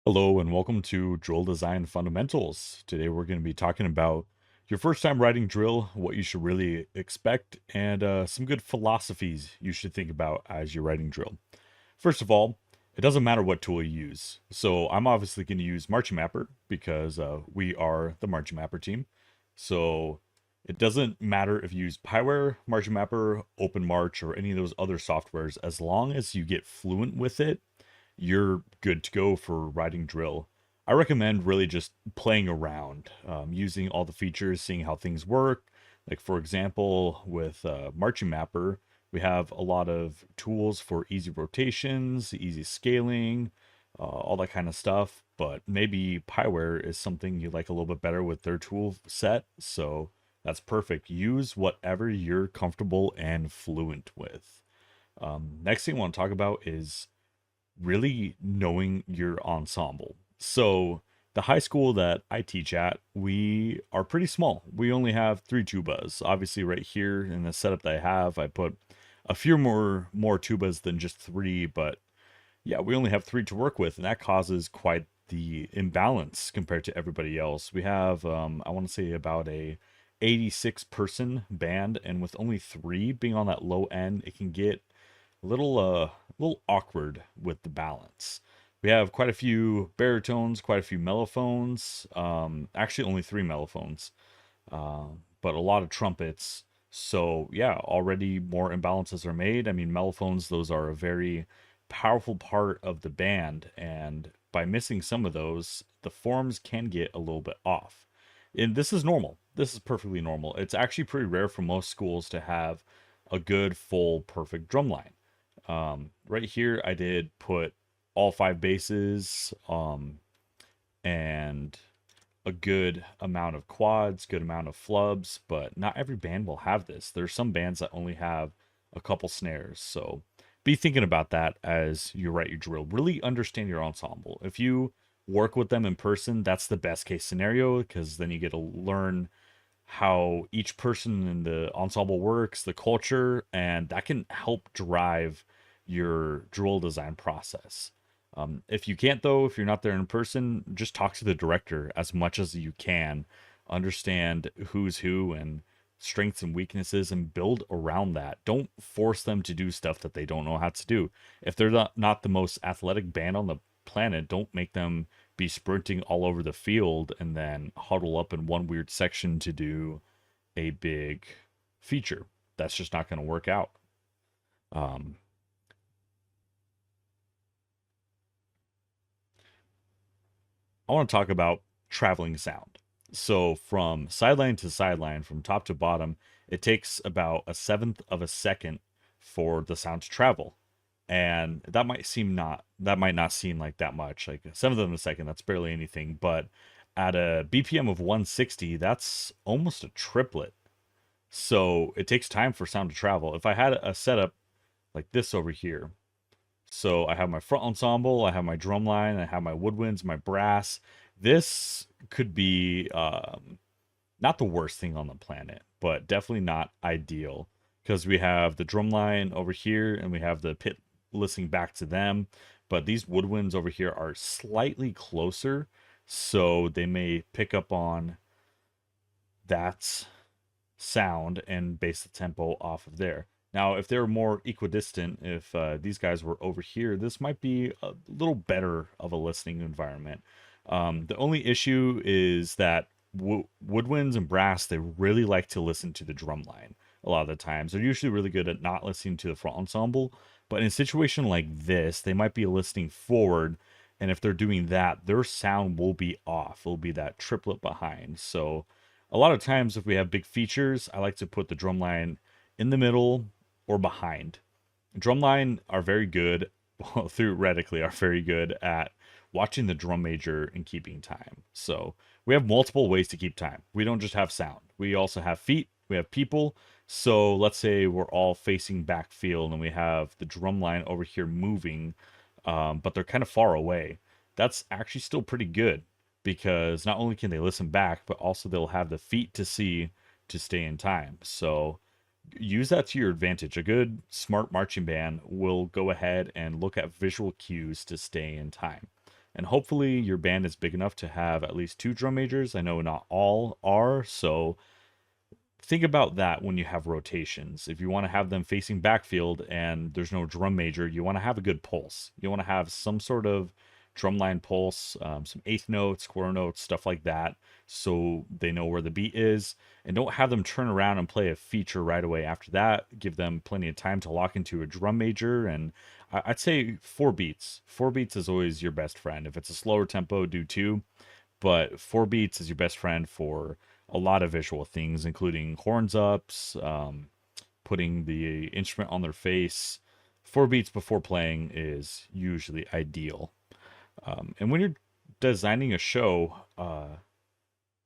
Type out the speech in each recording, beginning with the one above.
Hello and welcome to Drill Design Fundamentals. Today we're going to be talking about your first time writing drill, what you should really expect, and some good philosophies you should think about as you're writing drill. First of all, it doesn't matter what tool you use. So I'm obviously going to use Marching Mapper because we are the Marching Mapper team. So it doesn't matter if you use Pyware, Marching Mapper, OpenMarch, or any of those other softwares, as long as you get fluent with it you're good to go for writing drill. I recommend really just playing around, using all the features, seeing how things work. Like, for example, with Marching Mapper, we have a lot of tools for easy rotations, easy scaling, all that kind of stuff. But maybe Pyware is something you like a little bit better with their tool set. So that's perfect. Use whatever you're comfortable and fluent with. Next thing I want to talk about is really knowing your ensemble. So, the high school that I teach at, we are pretty small. We only have three tubas. Obviously, right here in the setup that I have, I put a few more tubas than just three, but yeah, we only have three to work with, and that causes quite the imbalance compared to everybody else. We have, I want to say, about a 86 person band, and with only three being on that low end, it can get a little awkward with the balance. We have quite a few baritones, quite a few mellophones. Actually, only three mellophones, but a lot of trumpets. So yeah, already more imbalances are made. I mean, mellophones; those are a very powerful part of the band, and by missing some of those, the forms can get a little bit off. And this is normal. This is perfectly normal. It's actually pretty rare for most schools to have a good, full, perfect drum line. Right here, I did put all five basses, and a good amount of quads, good amount of flubs, but not every band will have this. There's some bands that only have a couple snares, so be thinking about that as you write your drill. Really understand your ensemble. If you work with them in person, that's the best case scenario because then you get to learn how each person in the ensemble works, the culture, and that can help drive your drill design process. If you can't, though, if you're not there in person, just talk to the director as much as you can, understand who's who and strengths and weaknesses, and build around that. Don't force them to do stuff that they don't know how to do. If they're not the most athletic band on the planet, don't make them be sprinting all over the field and then huddle up in one weird section to do a big feature. That's just not going to work out. Um, I want to talk about traveling sound. So, from sideline to sideline, from top to bottom, it takes about a seventh of a second for the sound to travel. And that might not seem like that much. Like a seventh of a second, that's barely anything. But at a BPM of 160, that's almost a triplet. So it takes time for sound to travel. If I had a setup like this over here, so I have my front ensemble, I have my drum line, I have my woodwinds, my brass. This could be not the worst thing on the planet, but definitely not ideal because we have the drum line over here and we have the pit listening back to them. But these woodwinds over here are slightly closer, so they may pick up on that sound and base the tempo off of there. Now, if they're more equidistant, if these guys were over here, this might be a little better of a listening environment. The only issue is that woodwinds and brass, they really like to listen to the drum line a lot of the times. They're usually really good at not listening to the front ensemble, but in a situation like this, they might be listening forward. And if they're doing that, their sound will be off. It'll be that triplet behind. So, a lot of times if we have big features, I like to put the drum line in the middle or behind. Drumline are very good, well, theoretically are very good at watching the drum major and keeping time. So we have multiple ways to keep time. We don't just have sound. We also have feet, we have people. So let's say we're all facing backfield and we have the drum line over here moving, but they're kind of far away. That's actually still pretty good because not only can they listen back, but also they'll have the feet to see to stay in time. So use that to your advantage. A good, smart marching band will go ahead and look at visual cues to stay in time. And hopefully your band is big enough to have at least two drum majors. I know not all are, so think about that when you have rotations. If you want to have them facing backfield and there's no drum major, you want to have a good pulse. You want to have some sort of drumline pulse, some eighth notes, quarter notes, stuff like that, so they know where the beat is. And don't have them turn around and play a feature right away after that. Give them plenty of time to lock into a drum major. And I'd say 4 beats. 4 beats is always your best friend. If it's a slower tempo, do 2, but 4 beats is your best friend for a lot of visual things, including horns ups, putting the instrument on their face. 4 beats before playing is usually ideal. And when you're designing a show,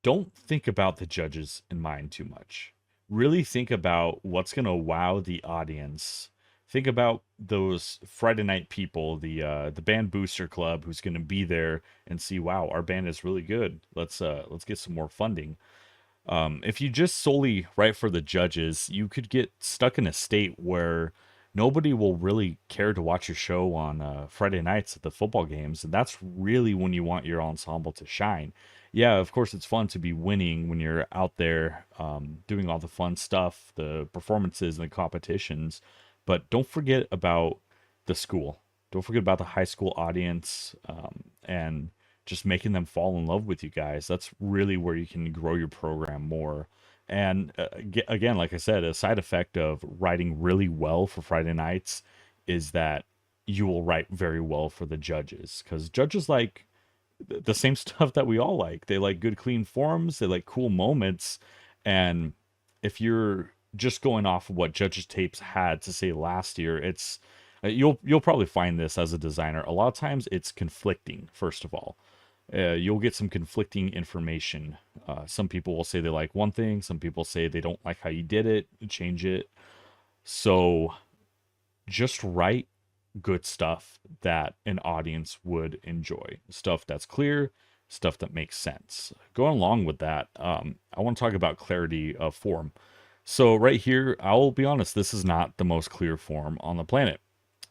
don't think about the judges in mind too much. Really think about what's going to wow the audience. Think about those Friday night people, the band booster club, who's going to be there and see, wow, our band is really good. Let's get some more funding. If you just solely write for the judges, you could get stuck in a state where nobody will really care to watch your show on Friday nights at the football games. And that's really when you want your ensemble to shine. Yeah, of course, it's fun to be winning when you're out there doing all the fun stuff, the performances and the competitions. But don't forget about the school. Don't forget about the high school audience, and just making them fall in love with you guys. That's really where you can grow your program more. And again, like I said, a side effect of writing really well for Friday nights is that you will write very well for the judges, because judges like the same stuff that we all like. They like good, clean forms, they like cool moments. And if you're just going off of what judges tapes had to say last year, it's you'll probably find this as a designer. A lot of times it's conflicting, first of all. You'll get some conflicting information. Some people will say they like one thing, some people say they don't like how you did it, change it. So just write good stuff that an audience would enjoy. Stuff that's clear, stuff that makes sense. Going along with that, I want to talk about clarity of form. So right here, I'll be honest, this is not the most clear form on the planet.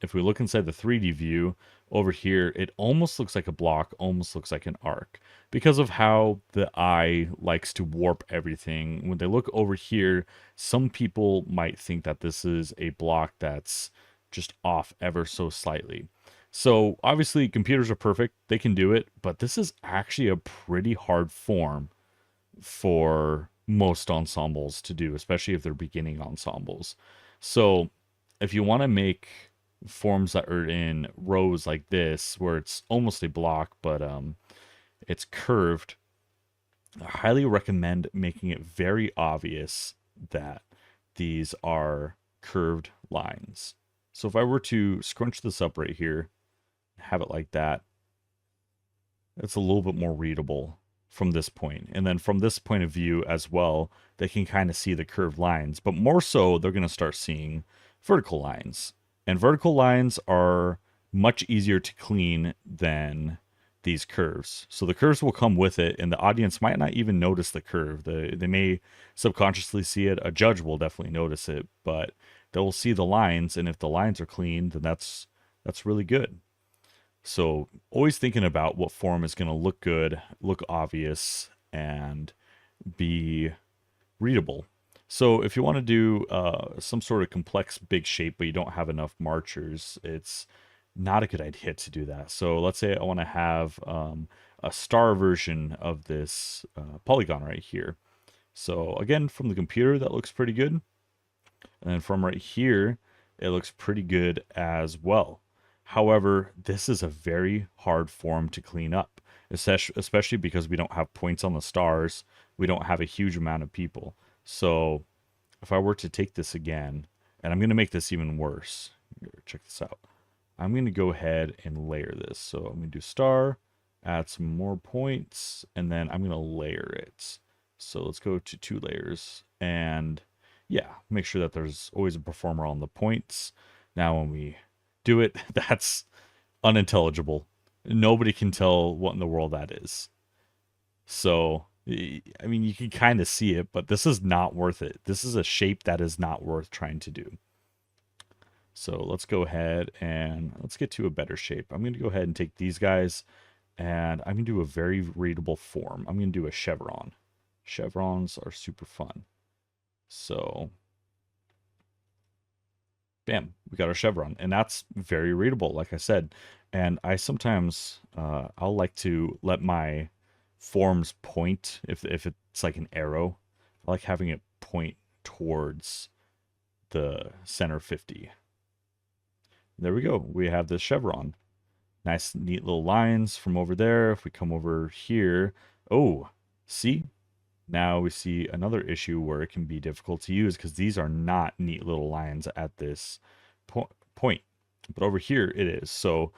If we look inside the 3D view over here, it almost looks like a block, almost looks like an arc, because of how the eye likes to warp everything. When they look over here, some people might think that this is a block that's just off ever so slightly. So obviously computers are perfect, they can do it, but this is actually a pretty hard form for most ensembles to do, especially if they're beginning ensembles. So if you want to make forms that are in rows like this, where it's almost a block, but it's curved, I highly recommend making it very obvious that these are curved lines. So if I were to scrunch this up right here, have it like that, it's a little bit more readable from this point. And then from this point of view as well, they can kind of see the curved lines, but more so they're going to start seeing vertical lines. And vertical lines are much easier to clean than these curves. So the curves will come with it, and the audience might not even notice the curve. They may subconsciously see it. A judge will definitely notice it, but they'll see the lines, and if the lines are clean, then that's really good. So always thinking about what form is going to look good, look obvious, and be readable. So if you want to do some sort of complex big shape, but you don't have enough marchers, it's not a good idea to do that. So let's say I want to have a star version of this polygon right here. So again, from the computer, that looks pretty good. And then from right here, it looks pretty good as well. However, this is a very hard form to clean up, especially because we don't have points on the stars. We don't have a huge amount of people. So if I were to take this again, and I'm going to make this even worse. Check this out. I'm going to go ahead and layer this. So I'm going to do star, add some more points, and then I'm going to layer it. So let's go to 2 layers. And yeah, make sure that there's always a performer on the points. Now when we do it, that's unintelligible. Nobody can tell what in the world that is. So I mean, you can kind of see it, but this is not worth it. This is a shape that is not worth trying to do. So let's go ahead and let's get to a better shape. I'm going to go ahead and take these guys, And I'm going to do a very readable form. I'm going to do a chevron. Chevrons are super fun. So, bam, we got our chevron. And that's very readable, like I said. And I sometimes, I'll like to let my forms point, if it's like an arrow, I like having it point towards the center 50. There we go. We have this chevron. Nice, neat little lines from over there. If we come over here, oh, see? Now we see another issue where it can be difficult to use because these are not neat little lines at this point. But over here it is. So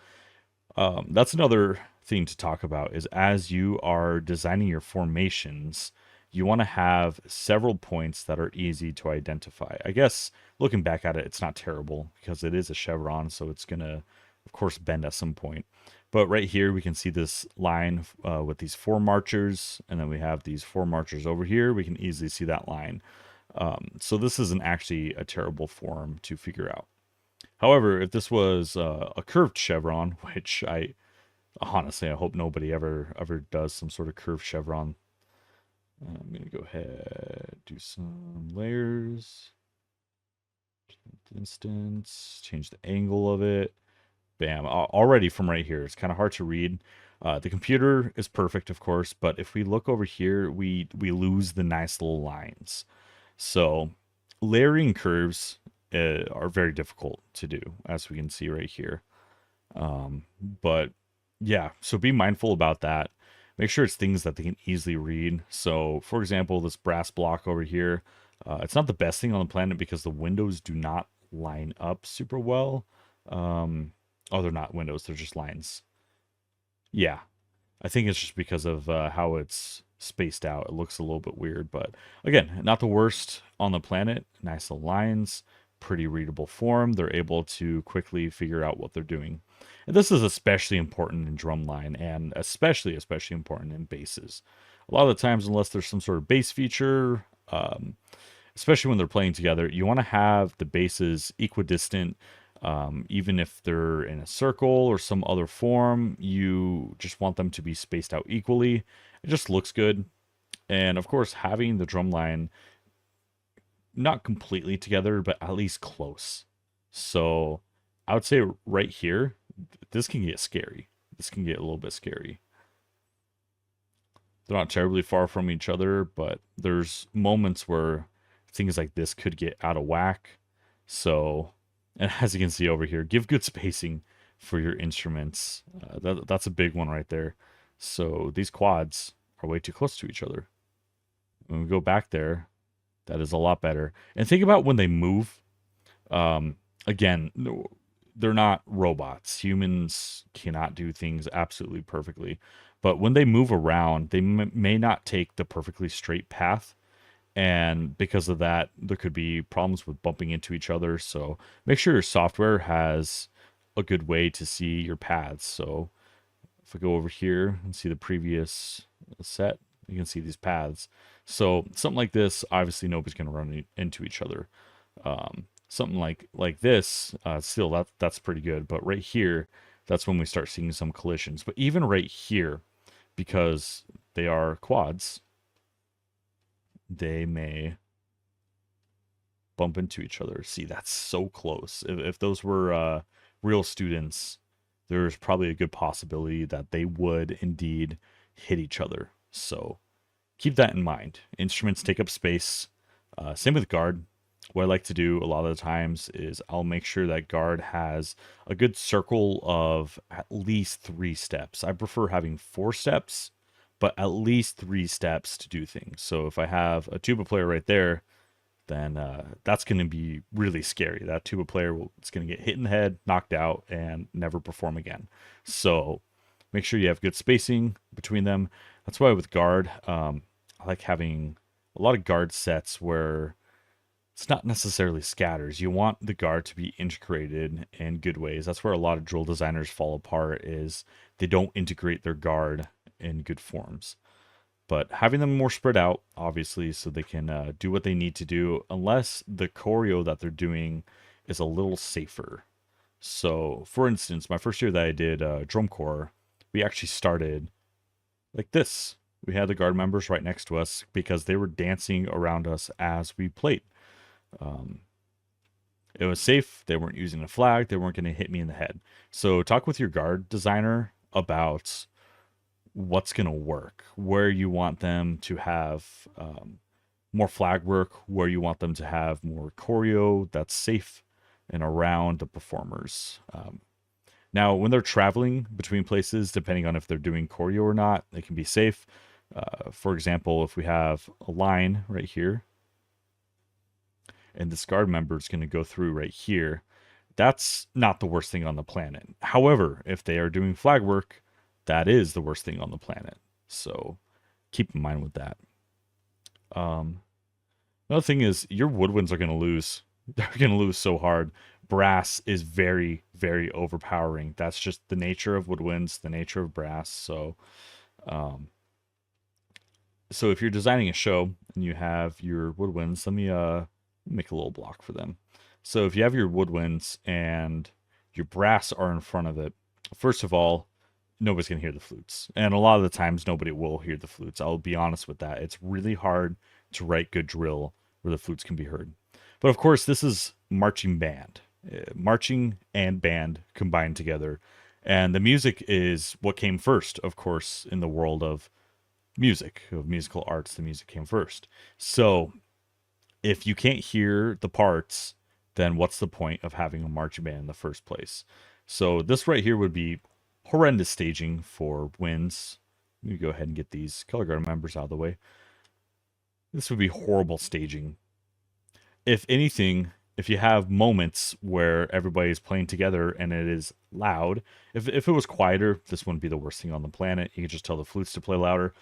that's another thing to talk about is as you are designing your formations, you want to have several points that are easy to identify. I guess looking back at it, it's not terrible because it is a chevron, so it's going to, of course, bend at some point. But right here, we can see this line with these 4 marchers, and then we have these 4 marchers over here. We can easily see that line. So this isn't actually a terrible form to figure out. However, if this was a curved chevron, which I honestly I hope nobody ever does some sort of curved chevron. I'm gonna go ahead, do some layers, distance, change the angle of it. Bam! Already from right here, it's kind of hard to read. The computer is perfect, of course, but if we look over here, we lose the nice little lines. So layering curves are very difficult to do, as we can see right here. But yeah, so be mindful about that. Make sure it's things that they can easily read. So, for example, this brass block over here, it's not the best thing on the planet because the windows do not line up super well. Oh, they're not windows, they're just lines. Yeah, I think it's just because of how it's spaced out. It looks a little bit weird, but again, not the worst on the planet. Nice little lines, pretty readable form. They're able to quickly figure out what they're doing. And this is especially important in drumline and especially important in basses. A lot of the times, unless there's some sort of bass feature, especially when they're playing together, you want to have the basses equidistant. Even if they're in a circle or some other form, you just want them to be spaced out equally. It just looks good. And of course, having the drum line not completely together, but at least close. So I would say right here, this can get scary. This can get a little bit scary. They're not terribly far from each other, but there's moments where things like this could get out of whack. So, and as you can see over here, give good spacing for your instruments. That's a big one right there. So these quads are way too close to each other. When we go back there, that is a lot better. And think about when they move. Again, they're not robots. Humans cannot do things absolutely perfectly. But when they move around, they may not take the perfectly straight path. And because of that, there could be problems with bumping into each other. So make sure your software has a good way to see your paths. So if I go over here and see the previous set, you can see these paths. So something like this, obviously nobody's going to run into each other. Something like this, still that's pretty good. But right here, that's when we start seeing some collisions. But even right here, because they are quads, they may bump into each other. See, that's so close. If those were real students, there's probably a good possibility that they would indeed hit each other. So keep that in mind. Instruments take up space. Same with guard. What I like to do a lot of the times is I'll make sure that guard has a good circle of at least 3 steps. I prefer having 4 steps, but at least 3 steps to do things. So if I have a tuba player right there, then that's going to be really scary. That tuba player is going to get hit in the head, knocked out, and never perform again. So make sure you have good spacing between them. That's why with guard, I like having a lot of guard sets where it's not necessarily scatters. You want the guard to be integrated in good ways. That's where a lot of drill designers fall apart is they don't integrate their guard in good forms. But having them more spread out, obviously, so they can do what they need to do, unless the choreo that they're doing is a little safer. So, for instance, my first year that I did drum corps, we actually started like this. We had the guard members right next to us because they were dancing around us as we played. Um, it was safe. They weren't using a flag. They weren't going to hit me in the head. So talk with your guard designer about what's going to work, where you want them to have more flag work, where you want them to have more choreo that's safe and around the performers. Now, when they're traveling between places, depending on if they're doing choreo or not, they can be safe. For example, if we have a line right here, and this guard member is going to go through right here, that's not the worst thing on the planet. However, if they are doing flag work, that is the worst thing on the planet. So keep in mind with that. Another thing is your woodwinds are going to lose. They're going to lose so hard. Brass is very, very overpowering. That's just the nature of woodwinds, the nature of brass. Um, so if you're designing a show and you have your woodwinds, let me make a little block for them. So if you have your woodwinds and your brass are in front of it, first of all, nobody's going to hear the flutes. And a lot of the times, nobody will hear the flutes. I'll be honest with that. It's really hard to write good drill where the flutes can be heard. But of course, this is marching band. Marching and band combined together. And the music is what came first, of course, in the world of music, of musical arts. The music came first. So if you can't hear the parts, then what's the point of having a marching band in the first place? So this right here would be horrendous staging for winds. Let me go ahead and get these color guard members out of the way. This would be horrible staging. If anything, if you have moments where everybody's playing together and it is loud, if it was quieter, this wouldn't be the worst thing on the planet. You could just tell the flutes to play louder.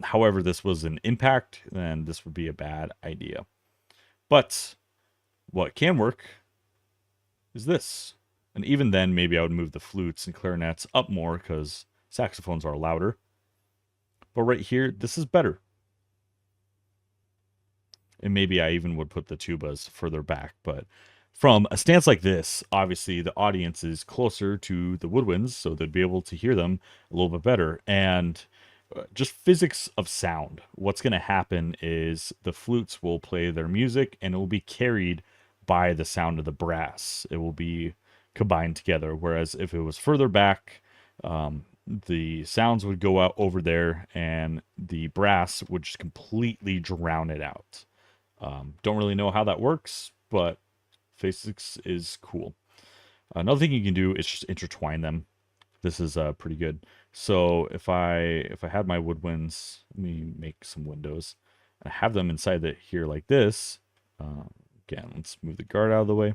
However, this was an impact, then this would be a bad idea. But what can work is this. And even then, maybe I would move the flutes and clarinets up more because saxophones are louder. But right here, this is better. And maybe I even would put the tubas further back. But from a stance like this, obviously the audience is closer to the woodwinds, so they'd be able to hear them a little bit better. And just physics of sound. What's going to happen is the flutes will play their music and it will be carried by the sound of the brass. It will be combined together. Whereas if it was further back, the sounds would go out over there and the brass would just completely drown it out. Don't really know how that works, but physics is cool. Another thing you can do is just intertwine them. This is pretty good. So if I had my woodwinds, let me make some windows. I have them inside here like this. Again, let's move the guard out of the way.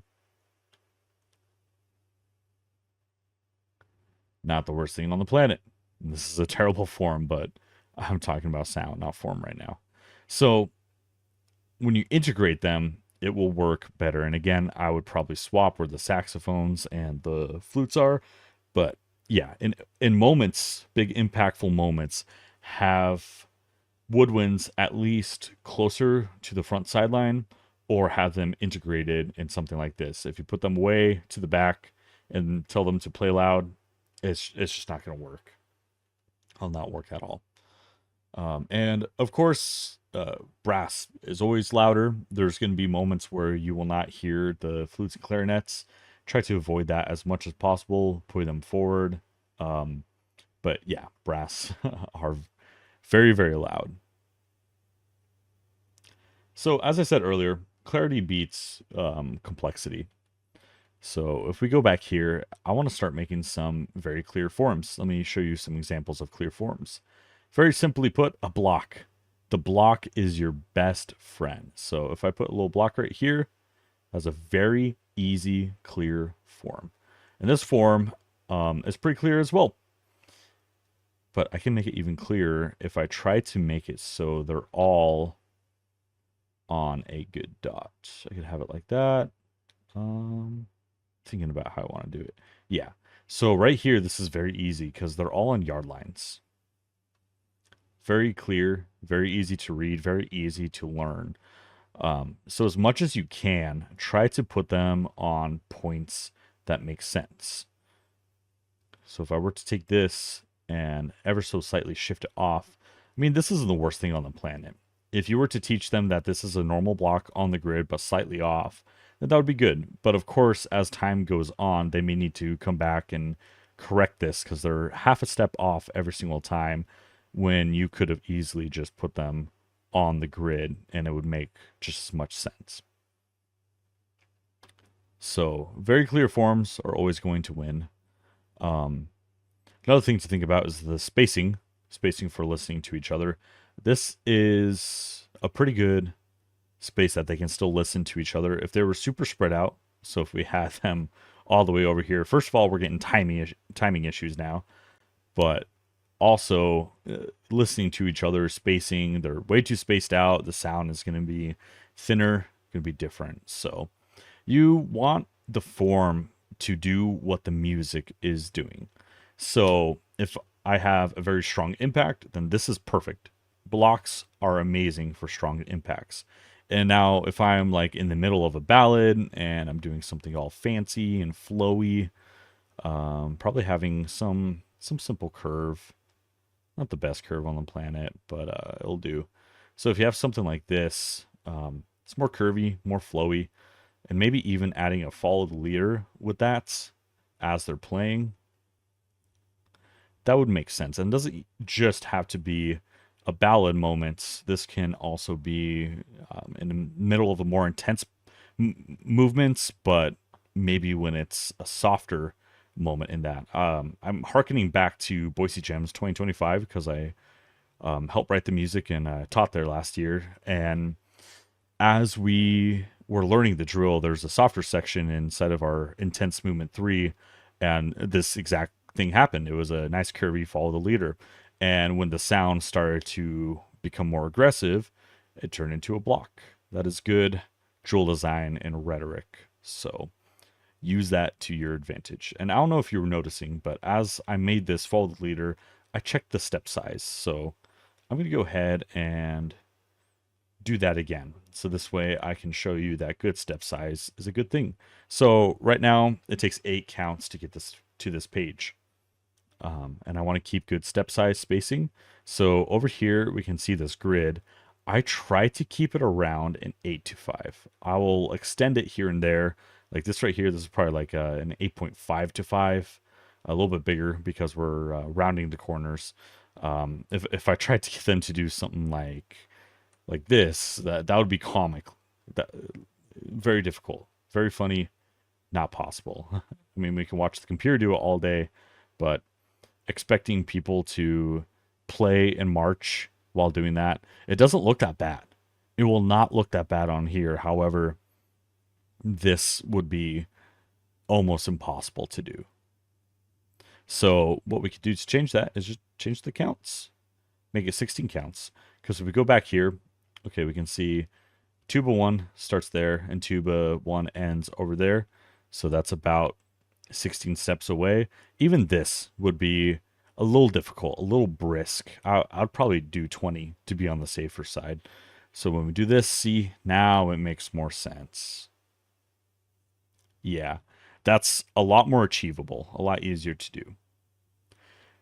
Not the worst thing on the planet. This is a terrible form, but I'm talking about sound, not form right now. So when you integrate them, it will work better. And again, I would probably swap where the saxophones and the flutes are. But yeah, in moments, big impactful moments, have woodwinds at least closer to the front sideline or have them integrated in something like this. If you put them way to the back and tell them to play loud, it's just not going to work. It'll not work at all. And of course, brass is always louder. There's going to be moments where you will not hear the flutes and clarinets. Try to avoid that as much as possible. Put them forward. But yeah, brass are very, very loud. So as I said earlier, clarity beats complexity. So if we go back here, I want to start making some very clear forms. Let me show you some examples of clear forms. Very simply put, a block. The block is your best friend. So if I put a little block right here, that's a very easy, clear form. And this form is pretty clear as well. But I can make it even clearer if I try to make it so they're all on a good dot. I could have it like that. Thinking about how I want to do it. Yeah. So right here, this is very easy because they're all on yard lines. Very clear, very easy to read, very easy to learn. So as much as you can, try to put them on points that make sense. So if I were to take this and ever so slightly shift it off. I mean, this isn't the worst thing on the planet. If you were to teach them that this is a normal block on the grid but slightly off, then that would be good. But of course, as time goes on, they may need to come back and correct this because they're half a step off every single time when you could have easily just put them on the grid and it would make just as much sense. So very clear forms are always going to win. Another thing to think about is the spacing for listening to each other. This is a pretty good space that they can still listen to each other. If they were super spread out, so if we had them all the way over here, first of all, we're getting timing issues now, but also listening to each other, spacing, they're way too spaced out. The sound is going to be thinner, going to be different. So you want the form to do what the music is doing. So if I have a very strong impact, then this is perfect. Blocks are amazing for strong impacts. And now if I'm like in the middle of a ballad and I'm doing something all fancy and flowy, probably having some simple curve. Not the best curve on the planet, but it'll do. So if you have something like this, it's more curvy, more flowy, and maybe even adding a follow the leader with that as they're playing, that would make sense. And it doesn't just have to be a ballad moment. This can also be in the middle of a more intense movements, but maybe when it's a softer moment in that. I'm harkening back to Boise Gems 2025 because I helped write the music and taught there last year. And as we were learning the drill, there's a softer section inside of our intense movement 3, and this exact thing happened. It was a nice curvy follow the leader. And when the sound started to become more aggressive, it turned into a block. That is good drill design and rhetoric. So use that to your advantage. And I don't know if you were noticing, but as I made this follow the leader, I checked the step size. So I'm going to go ahead and do that again. So this way I can show you that good step size is a good thing. So right now it takes 8 counts to get this to this page. And I want to keep good step size spacing. So over here, we can see this grid. I try to keep it around an 8:5. I will extend it here and there. Like this right here, this is probably like an 8.5:5, a little bit bigger because we're rounding the corners. If I tried to get them to do something like this, that would be comic. That, very difficult, very funny, not possible. I mean, we can watch the computer do it all day, but expecting people to play and march while doing that, it doesn't look that bad. It will not look that bad on here. However, this would be almost impossible to do. So what we could do to change that is just change the counts. Make it 16 counts. Because if we go back here, okay, we can see tuba 1 starts there and tuba 1 ends over there. So that's about 16 steps away. Even this would be a little difficult, a little brisk. I'd probably do 20 to be on the safer side. So when we do this, see, now it makes more sense. Yeah, that's a lot more achievable, a lot easier to do.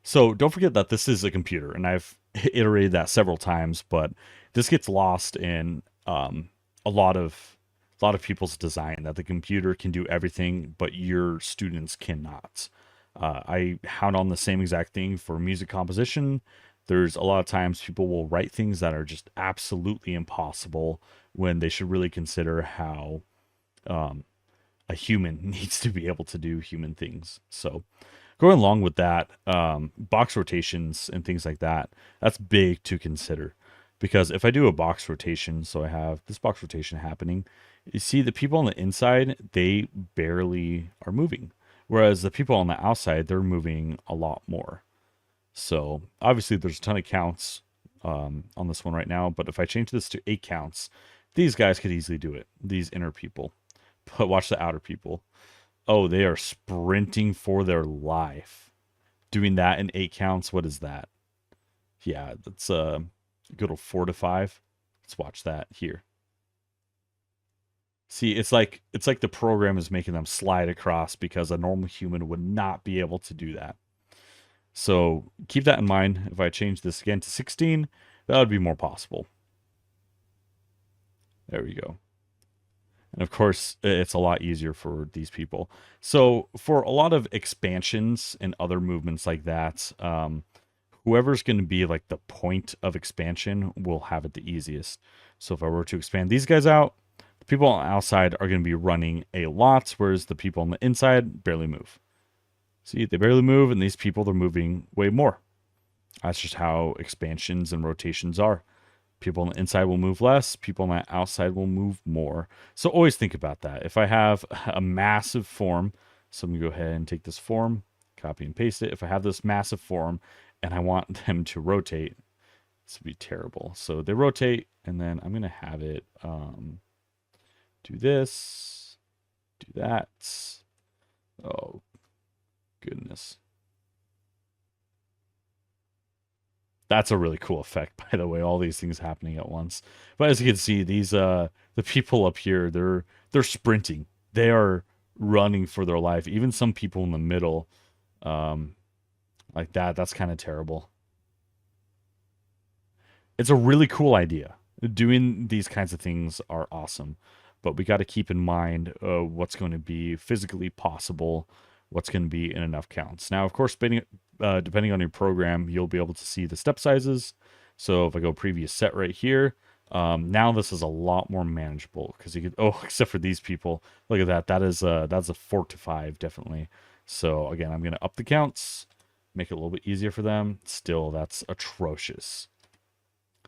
So don't forget that this is a computer, and I've iterated that several times, but this gets lost in a lot of people's design, that the computer can do everything, but your students cannot. I hound on the same exact thing for music composition. There's a lot of times people will write things that are just absolutely impossible when they should really consider how a human needs to be able to do human things. So going along with that, box rotations and things like that, that's big to consider. Because if I do a box rotation, so I have this box rotation happening, you see the people on the inside, they barely are moving. Whereas the people on the outside, they're moving a lot more. So obviously there's a ton of counts on this one right now. But if I change this to 8 counts, these guys could easily do it. These inner people. But watch the outer people. Oh, they are sprinting for their life. Doing that in 8 counts, what is that? Yeah, that's a good old 4 to 5. Let's watch that here. See, it's like the program is making them slide across because a normal human would not be able to do that. So keep that in mind. If I change this again to 16, that would be more possible. There we go. And of course, it's a lot easier for these people. So for a lot of expansions and other movements like that, whoever's going to be like the point of expansion will have it the easiest. So if I were to expand these guys out, the people on the outside are going to be running a lot, whereas the people on the inside barely move. See, they barely move, and these people, they're moving way more. That's just how expansions and rotations are. People on the inside will move less, people on the outside will move more. So always think about that. If I have a massive form, so I'm going to go ahead and take this form, copy and paste it. If I have this massive form and I want them to rotate, this would be terrible. So they rotate, and then I'm going to have it do this, do that. Oh, goodness. That's a really cool effect, by the way, all these things happening at once. But as you can see, these the people up here, they're sprinting. They are running for their life. Even some people in the middle, um, like that, that's kind of terrible. It's a really cool idea. Doing these kinds of things are awesome, but we got to keep in mind what's going to be physically possible, what's going to be in enough counts. Now, of course, depending on your program, you'll be able to see the step sizes. So if I go previous set right here, now this is a lot more manageable because you could, oh, except for these people, look at that. That's a 4 to 5, definitely. So again, I'm going to up the counts, make it a little bit easier for them. Still, that's atrocious.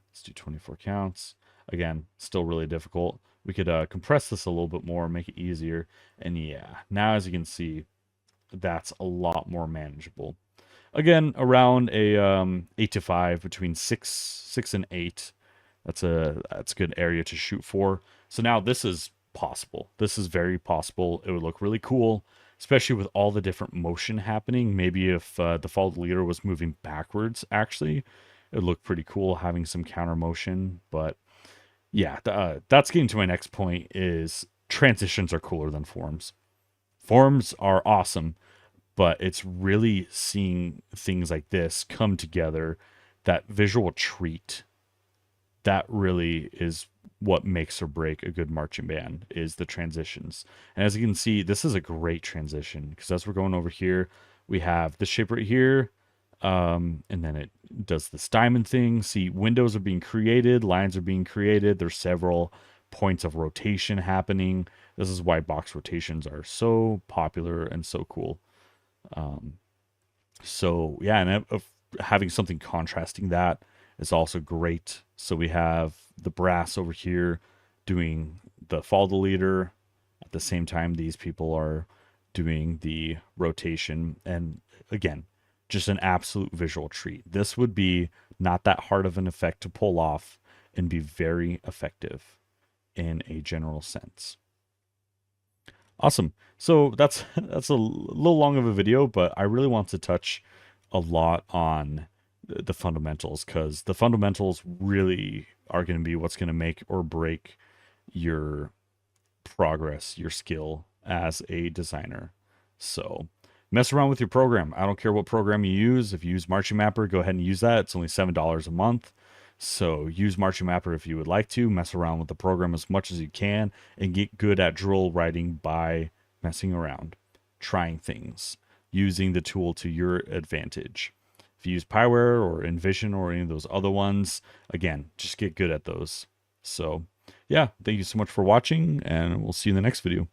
Let's do 24 counts. Again, still really difficult. We could compress this a little bit more, make it easier. And yeah, now as you can see, that's a lot more manageable. Again, around a 8 to 5, between 6 and 8. That's a good area to shoot for. So now this is possible. This is very possible. It would look really cool, especially with all the different motion happening. Maybe if the Fall Leader was moving backwards, actually, it would look pretty cool having some counter motion. But yeah, that's getting to my next point is transitions are cooler than forms. Forms are awesome, but it's really seeing things like this come together, that visual treat, that really is what makes or break a good marching band, is the transitions. And as you can see, this is a great transition because as we're going over here, we have this shape right here, and then it does this diamond thing. See, windows are being created, lines are being created. There's several points of rotation happening. This is why box rotations are so popular and so cool. So yeah, and having something contrasting that is also great. So we have the brass over here doing the follow the leader. At the same time, these people are doing the rotation. And again, just an absolute visual treat. This would be not that hard of an effect to pull off and be very effective in a general sense. Awesome. So that's a little long of a video, but I really want to touch a lot on the fundamentals because the fundamentals really are going to be what's going to make or break your progress, your skill as a designer. So mess around with your program. I don't care what program you use. If you use Marching Mapper, go ahead and use that. It's only $7 a month. So use Marching Mapper if you would like to. Mess around with the program as much as you can and get good at drill writing by messing around, trying things, using the tool to your advantage. If you use Pyware or InVision or any of those other ones, again, just get good at those. So yeah, thank you so much for watching, and we'll see you in the next video.